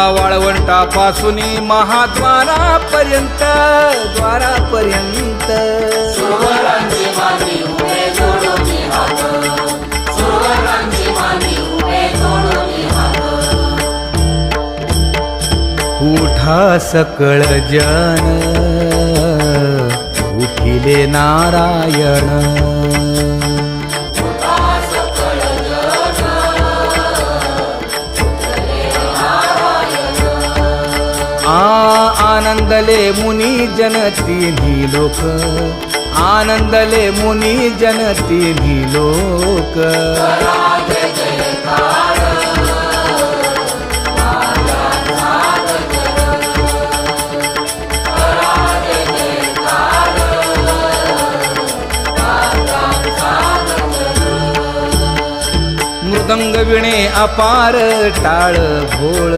वाळवंटापासून महाद्वारापर्यंत द्वारापर्यंत सुरवरांची मांदी उभे जोडून हात, सुरवरांची मांदी उभे जोडून हात. उठा सकळ जन उठिले नारायण. आनंदले मुनी जन तिन्ही लोक, आनंदले मुनी जन तिन्ही लोक. मृदंग विणे अपार टाळ भोळ.